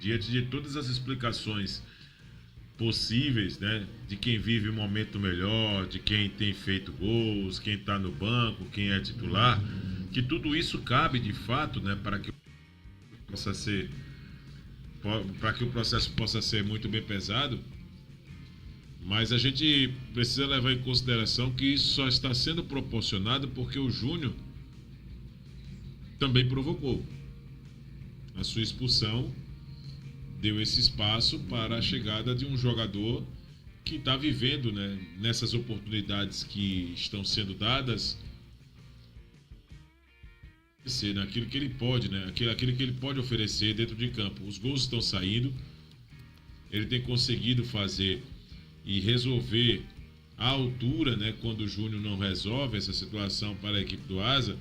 diante de todas as explicações possíveis, né, de quem vive um momento melhor, de quem tem feito gols, quem está no banco, quem é titular, que tudo isso cabe de fato, né, possa ser para que o processo possa ser muito bem pesado. Mas a gente precisa levar em consideração que isso só está sendo proporcionado porque o Júnior também provocou. A sua expulsão deu esse espaço para a chegada de um jogador que está vivendo, né, nessas oportunidades que estão sendo dadas, naquilo que ele pode, né, aquilo que ele pode oferecer dentro de campo. Os gols estão saindo, ele tem conseguido fazer e resolver à altura, né, quando o Júnior não resolve essa situação para a equipe do Asa.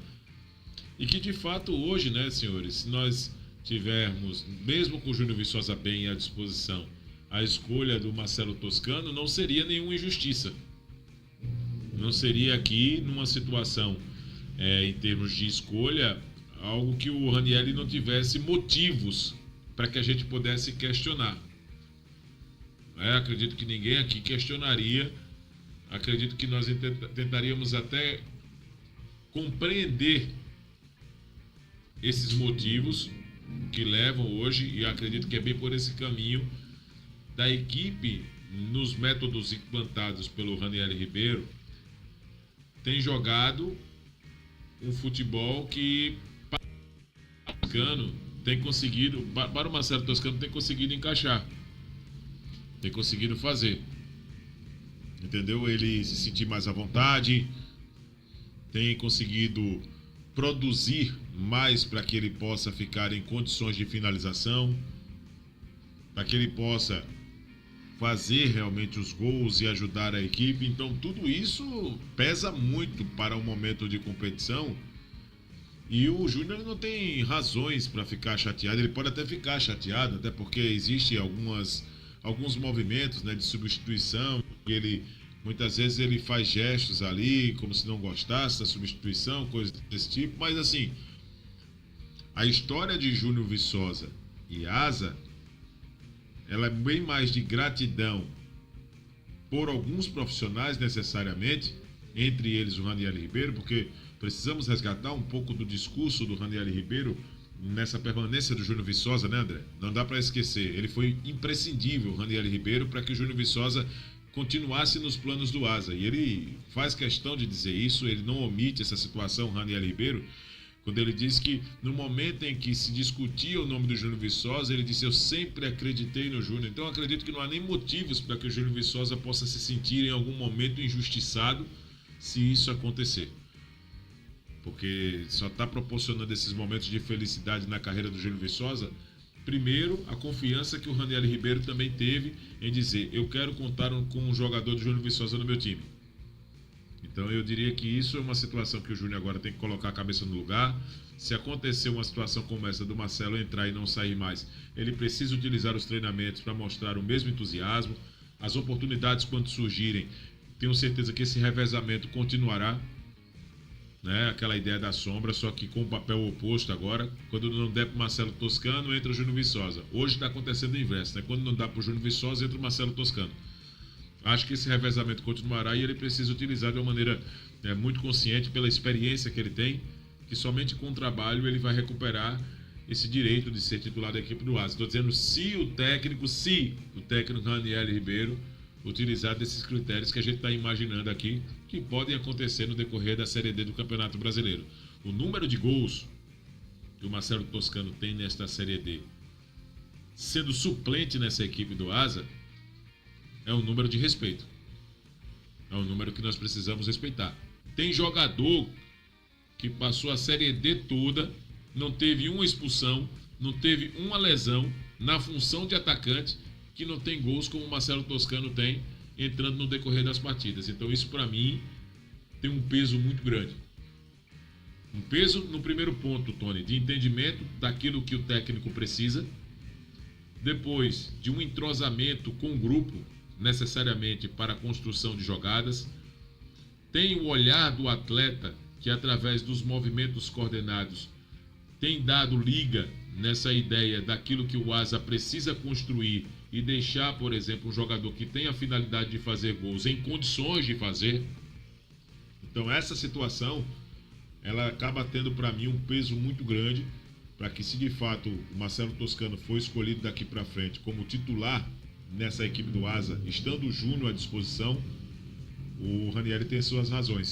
E que de fato hoje, né, senhores, se nós tivermos, mesmo com o Júnior Viçosa bem à disposição, a escolha do Marcelo Toscano, não seria nenhuma injustiça. Não seria aqui, numa situação, em termos de escolha, algo que o Ranieri não tivesse para que a gente pudesse questionar. Acredito que ninguém aqui questionaria. Acredito que nós tentaríamos até compreender esses motivos que levam hoje, e acredito que é bem por esse caminho da equipe, nos métodos implantados pelo Ranieri Ribeiro, tem jogado um futebol que para o Marcelo Toscano tem conseguido encaixar, tem conseguido fazer, entendeu? Ele se sentir mais à vontade, tem conseguido produzir mais para que ele possa ficar em condições de finalização, para que ele possa fazer realmente os gols e ajudar a equipe. Então tudo isso pesa muito para um momento de competição, e o Júnior não tem razões para ficar chateado. Ele pode até ficar chateado, até porque existe alguns movimentos, né, de substituição, e ele muitas vezes ele faz gestos ali como se não gostasse da substituição, coisas desse tipo. Mas assim, a história de Júnior Viçosa e Asa, ela é bem mais de gratidão por alguns profissionais necessariamente, entre eles o Ranieri Ribeiro, porque precisamos resgatar um pouco do discurso do Ranieri Ribeiro nessa permanência do Júnior Viçosa, né, André? Não dá para esquecer, ele foi imprescindível, o Ranieri Ribeiro, para que o Júnior Viçosa continuasse nos planos do Asa, e ele faz questão de dizer isso, ele não omite essa situação, o Ranieri Ribeiro, quando ele diz que no momento em que se discutia o nome do Júnior Viçosa, ele disse: eu sempre acreditei no Júnior. Então eu acredito que não há nem motivos para que o Júnior Viçosa possa se sentir em algum momento injustiçado se isso acontecer, porque só está proporcionando esses momentos de felicidade na carreira do Júnior Viçosa. Primeiro, a confiança que o Ranieri Ribeiro também teve em dizer: eu quero contar com um jogador do Júnior Viçosa no meu time. Então eu diria que isso é uma situação que o Júnior agora tem que colocar a cabeça no lugar. Se acontecer uma situação como essa do Marcelo entrar e não sair mais, ele precisa utilizar os treinamentos para mostrar o mesmo entusiasmo. As oportunidades, quando surgirem, tenho certeza que esse revezamento continuará, né? Aquela ideia da sombra, só que com o papel oposto agora. Quando não der para o Marcelo Toscano, entra o Júnior Viçosa. Hoje está acontecendo o inverso, né? Quando não dá para o Júnior Viçosa, entra o Marcelo Toscano. Acho que esse revezamento continuará, e ele precisa utilizar de uma maneira muito consciente, pela experiência que ele tem, que somente com o trabalho ele vai recuperar esse direito de ser titular da equipe do Asa. Estou dizendo se o técnico Ranieri Ribeiro utilizar desses critérios que a gente está imaginando aqui, que podem acontecer no decorrer da Série D do Campeonato Brasileiro. O número de gols que o Marcelo Toscano tem nesta Série D, sendo suplente nessa equipe do Asa, é um número de respeito. É um número que nós precisamos respeitar. Tem jogador que passou a Série D toda, não teve uma expulsão, não teve uma lesão na função de atacante, que não tem gols como o Marcelo Toscano tem entrando no decorrer das partidas. Então isso, para mim, tem um peso muito grande. Um peso no primeiro ponto, Tony, de entendimento daquilo que o técnico precisa, depois de um entrosamento com o grupo, necessariamente para a construção de jogadas. Tem o olhar do atleta, que através dos movimentos coordenados tem dado liga nessa ideia daquilo que o Asa precisa construir e deixar, por exemplo, um jogador que tem a finalidade de fazer gols em condições de fazer. Então essa situação, ela acaba tendo para mim um peso muito grande para que, se de fato o Marcelo Toscano for escolhido daqui para frente como titular nessa equipe do Asa, estando o Júnior à disposição, o Ranieri tem suas razões.